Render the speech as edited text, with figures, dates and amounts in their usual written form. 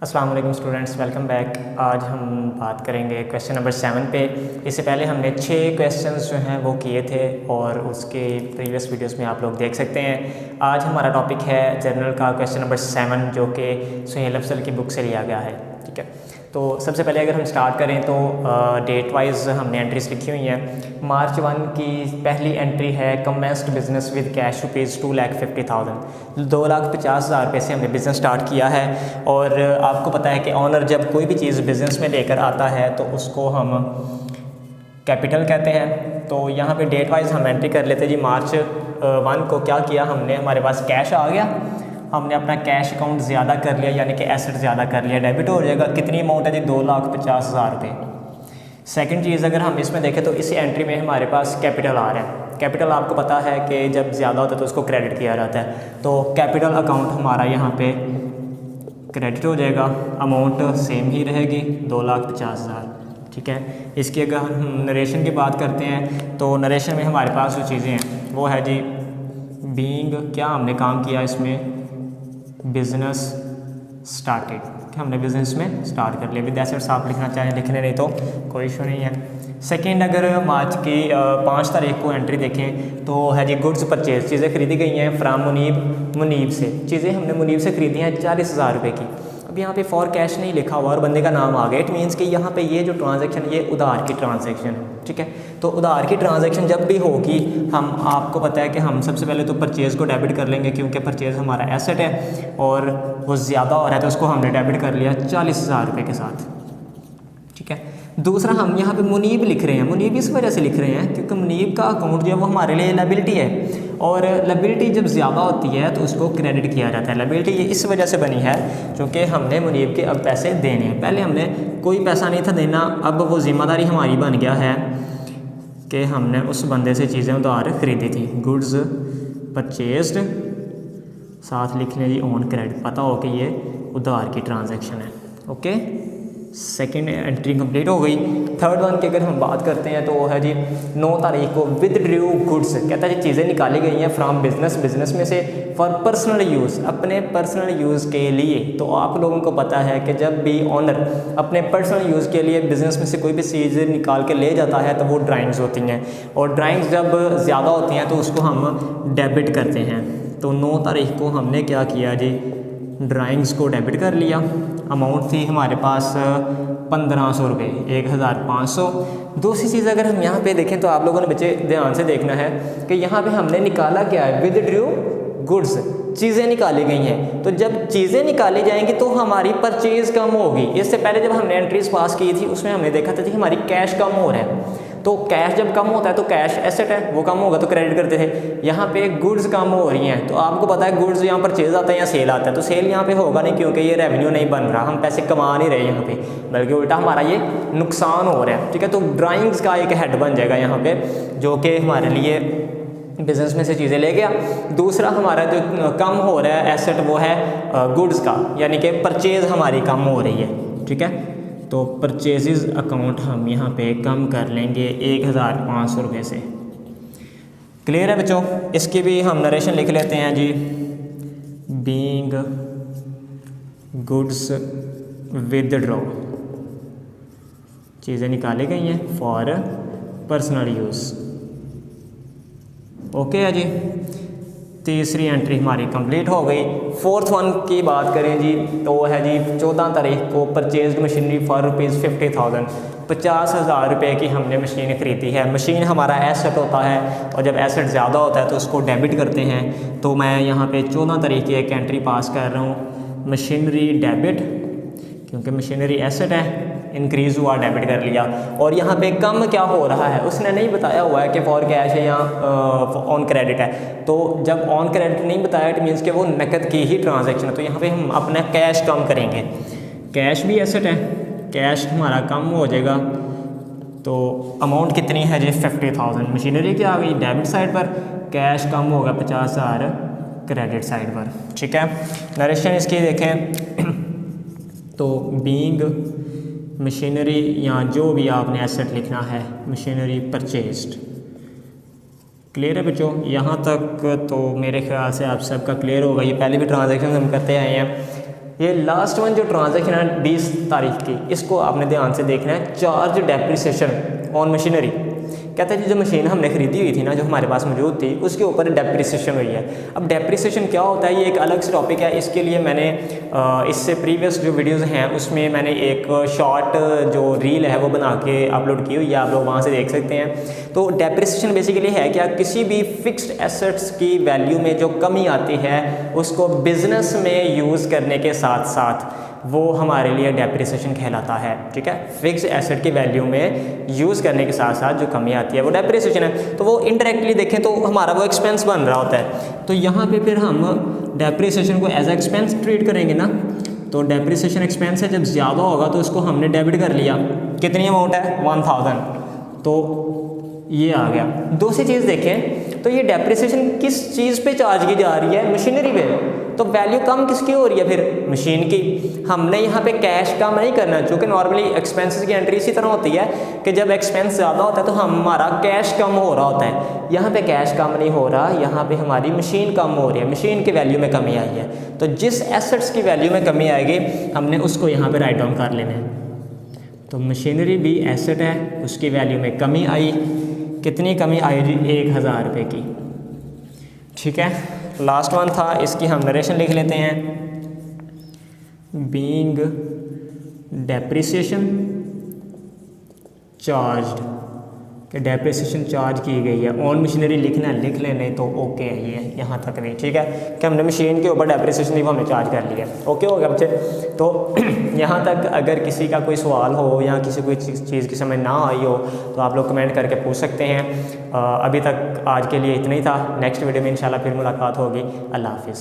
अस्सलाम वालेकुम students, welcome back. आज हम बात करेंगे क्वेश्चन नंबर 7 पे। इससे पहले हमने 6 क्वेश्चंस जो हैं वो किए थे और उसके प्रीवियस वीडियोस में आप लोग देख सकते हैं। आज हमारा टॉपिक है जनरल का क्वेश्चन नंबर 7 जो कि सुहेल अफजल की बुक से लिया गया है। ठीक है, तो सबसे पहले अगर हम स्टार्ट करें तो डेट वाइज हमने एंट्रीज लिखी हुई हैं। मार्च 1 की पहली एंट्री है commenced business with cash rupees 2,50,000, 2,50,000 रुपये से हमने बिज़नेस स्टार्ट किया है। और आपको पता है कि ऑनर जब कोई भी चीज़ बिज़नेस में लेकर आता है तो उसको हम कैपिटल कहते हैं। तो यहाँ पे डेट वाइज हम एंट्री कर लेते हैं जी। मार्च 1 को क्या किया हमने, हमारे पास कैश आ गया, हमने अपना कैश अकाउंट ज़्यादा कर लिया, यानी कि एसेट ज़्यादा कर लिया, डेबिट हो जाएगा। कितनी अमाउंट है जी? 2,50,000 रुपये। सेकंड चीज़ अगर हम इसमें देखें तो इस एंट्री में हमारे पास कैपिटल आ रहा है। कैपिटल आपको पता है कि जब ज़्यादा होता है तो उसको क्रेडिट किया जाता है, तो कैपिटल अकाउंट हमारा यहाँ पे क्रेडिट हो जाएगा। अमाउंट सेम ही रहेगी 2,50,000। ठीक है, इसकी अगर हम नरेशन की बात करते हैं तो नरेशन में हमारे पास जो चीज़ें हैं वो है जी बीइंग, क्या हमने काम किया इसमें, बिज़नेस स्टार्टेड, हमने बिज़नेस में स्टार्ट कर लिया। विद एसेट्स आप लिखना चाहें लिखने, नहीं तो कोई इशू नहीं है। सेकेंड, अगर मार्च की 5 तारीख को एंट्री देखें तो है जी गुड्स परचेज, चीज़ें खरीदी गई हैं फ्राम मुनीब से। चीज़ें हमने मुनीब से खरीदी हैं 40,000 रुपये की। अब यहाँ पे फॉर कैश नहीं लिखा हुआ और बंदे का नाम आ गया। इट मीन्स कि यहाँ पे ये जो ट्रांजैक्शन ये उधार की ट्रांजैक्शन है। ठीक है, तो उधार की ट्रांजैक्शन जब भी होगी हम, आपको पता है कि हम सबसे पहले तो परचेज़ को डेबिट कर लेंगे क्योंकि परचेज़ हमारा एसेट है और वो ज़्यादा हो रहा है तो उसको हमने डेबिट कर लिया 40,000 रुपये के साथ। ठीक है, दूसरा हम यहाँ पे मुनीब लिख रहे हैं। मुनीब इस वजह से लिख रहे हैं क्योंकि मुनीब का अकाउंट जो है वो हमारे लिए लायबिलिटी है और लायबिलिटी जब ज़्यादा होती है तो उसको क्रेडिट किया जाता है। लायबिलिटी ये इस वजह से बनी है क्योंकि हमने मुनीब के अब पैसे देने हैं। पहले हमने कोई पैसा नहीं था देना, अब वो ज़िम्मेदारी हमारी बन गया है कि हमने उस बंदे से चीज़ें उधार खरीदी थी। गुड्स परचेज्ड, साथ लिख लें जी ऑन क्रेडिट, पता हो कि ये उधार की ट्रांजैक्शन है। ओके, सेकेंड एंट्री कंप्लीट हो गई। थर्ड वन की अगर हम बात करते हैं तो है जी 9 तारीख को विदड्रू गुड्स, कहता है जी चीज़ें निकाली गई हैं फ्रॉम बिजनेस में से फॉर पर्सनल यूज़, अपने पर्सनल यूज़ के लिए। तो आप लोगों को पता है कि जब भी ऑनर अपने पर्सनल यूज़ के लिए बिज़नेस में से कोई भी चीज़ निकाल के ले जाता है तो वो ड्राइंग्स होती हैं और ड्राइंग्स जब ज़्यादा होती हैं तो उसको हम डेबिट करते हैं। तो 9 तारीख को हमने क्या किया जी, ड्राइंग्स को डेबिट कर लिया। अमाउंट थी हमारे पास 1,500 रुपये, 1,500। दूसरी चीज़ अगर हम यहाँ पे देखें तो आप लोगों ने बच्चे ध्यान से देखना है कि यहाँ पे हमने निकाला क्या है, विदड्रू गुड्स, चीज़ें निकाली गई हैं। तो जब चीज़ें निकाली जाएंगी तो हमारी परचेज़ कम होगी। इससे पहले जब हमने एंट्रीज पास की थी उसमें हमने देखा था कि हमारी कैश कम हो रहा है। तो कैश जब कम होता है तो कैश एसेट है, वो कम होगा तो क्रेडिट करते थे। यहाँ पे गुड्स कम हो रही हैं तो आपको पता है गुड्स यहाँ परचेज आता है या सेल आता है, तो सेल यहाँ पे होगा नहीं क्योंकि ये रेवेन्यू नहीं बन रहा, हम पैसे कमा नहीं रहे यहाँ पे, बल्कि उल्टा हमारा ये नुकसान हो रहा है। ठीक है, तो ड्राइंग्स का एक हेड बन जाएगा यहाँ पे जो कि हमारे लिए बिज़नेस में से चीज़ें ले गया। दूसरा हमारा जो कम हो रहा है एसेट वो है गुड्स का, यानी कि परचेज़ हमारी कम हो रही है। ठीक है, तो परचेज़ अकाउंट हम यहाँ पे कम कर लेंगे 1,500 रुपये से। क्लियर है बच्चों? इसकी भी हम नरेशन लिख लेते हैं जी। बीइंग गुड्स विदड्रॉ, चीज़ें निकाली गई हैं फॉर पर्सनल यूज़। ओके है जी, तीसरी एंट्री हमारी कंप्लीट हो गई। फोर्थ वन की बात करें जी तो है जी 14 तारीख को परचेज्ड मशीनरी फॉर रुपीज़ 50,000, 50,000 रुपये की हमने मशीन ख़रीदी है। मशीन हमारा एसेट होता है और जब एसेट ज़्यादा होता है तो उसको डेबिट करते हैं। तो मैं यहाँ पे 14 तारीख की एक एंट्री पास कर रहा हूँ, मशीनरी डेबिट, क्योंकि मशीनरी एसेट है, इंक्रीज़ हुआ, डेबिट कर लिया। और यहाँ पे कम क्या हो रहा है उसने नहीं बताया हुआ है कि फॉर कैश है या ऑन क्रेडिट है। तो जब ऑन क्रेडिट नहीं बताया इट मीन्स कि वो नकद की ही ट्रांजैक्शन है, तो यहाँ पे हम अपना कैश कम करेंगे। कैश भी एसेट है, कैश हमारा कम हो जाएगा। तो अमाउंट कितनी है जी 50,000, मशीनरी की आ गई डेबिट साइड पर, कैश कम होगा 50,000 क्रेडिट साइड पर। ठीक है, नरेशन इसकी देखें तो बीइंग मशीनरी या जो भी आपने एसेट लिखना है, मशीनरी परचेज्ड। क्लियर है बच्चों? यहाँ तक तो मेरे ख्याल से आप सबका क्लियर होगा। ये पहले भी ट्रांजैक्शन हम करते आए हैं। ये लास्ट वन जो ट्रांजैक्शन है 20 तारीख की, इसको आपने ध्यान से देखना है। चार्ज डेप्रिसिएशन ऑन मशीनरी, कहते हैं जो मशीन हमने खरीदी हुई थी ना, जो हमारे पास मौजूद थी, उसके ऊपर डेप्रिसिएशन हुई है। अब डेप्रिसिएशन क्या होता है, ये एक अलग से टॉपिक है। इसके लिए मैंने इससे प्रीवियस जो वीडियोज़ हैं उसमें मैंने एक शॉर्ट जो रील है वो बना के अपलोड की हुई है, आप लोग वहाँ से देख सकते हैं। तो डेप्रिसिएशन बेसिकली है क्या, किसी भी फिक्स्ड एसेट्स की वैल्यू में जो कमी आती है उसको बिजनेस में यूज़ करने के साथ साथ वो हमारे लिए डेप्रिसिएशन कहलाता है। ठीक है, फिक्स एसेट की वैल्यू में यूज़ करने के साथ साथ जो कमी आती है वो डेप्रिसिएशन है। तो वो इनडायरेक्टली देखें तो हमारा वो एक्सपेंस बन रहा होता है। तो यहाँ पे फिर हम डेप्रिसिएशन को एज एक्सपेंस ट्रीट करेंगे ना। तो डेप्रिसिएशन एक्सपेंस है, जब ज़्यादा होगा तो उसको हमने डेबिट कर लिया। कितनी अमाउंट है, 1000, तो ये आ गया। दूसरी चीज़ देखें तो ये डेप्रिसिएशन किस चीज़ पे चार्ज की जा रही है, मशीनरी पे। तो वैल्यू कम किसकी हो रही है फिर, मशीन की। हमने यहाँ पे कैश कम नहीं करना, चूँकि नॉर्मली एक्सपेंसेस की एंट्री इसी तरह होती है कि जब एक्सपेंस ज़्यादा होता है तो हमारा कैश कम हो रहा होता है। यहाँ पे कैश कम नहीं हो रहा, यहाँ पे हमारी मशीन कम हो रही है, मशीन की वैल्यू में कमी आई है। तो जिस एसेट्स की वैल्यू में कमी आएगी हमने उसको यहाँ पर राइट डाउन कर लेना है। तो मशीनरी भी एसेट है, उसकी वैल्यू में कमी आई। कितनी कमी आई जी, 1000 रुपये की। ठीक है, लास्ट वन था, इसकी हम नरेशन लिख लेते हैं। बीइंग डेप्रिसिएशन चार्ज, कि डेप्रिसिएशन चार्ज की गई है। ऑन मशीनरी लिखना है, लिख लें, नहीं तो ओके है ये यहाँ तक नहीं। ठीक है, कि हमने मशीन के ऊपर डेप्रिसिएशन वो हमने चार्ज कर लिया। ओके हो गया बच्चे। तो यहाँ तक अगर किसी का कोई सवाल हो या किसी कोई चीज़ की समझ ना आई हो तो आप लोग कमेंट करके पूछ सकते हैं। अभी तक आज के लिए इतना ही था। नेक्स्ट वीडियो में इंशाल्लाह फिर मुलाकात होगी। अल्लाह हाफिज़।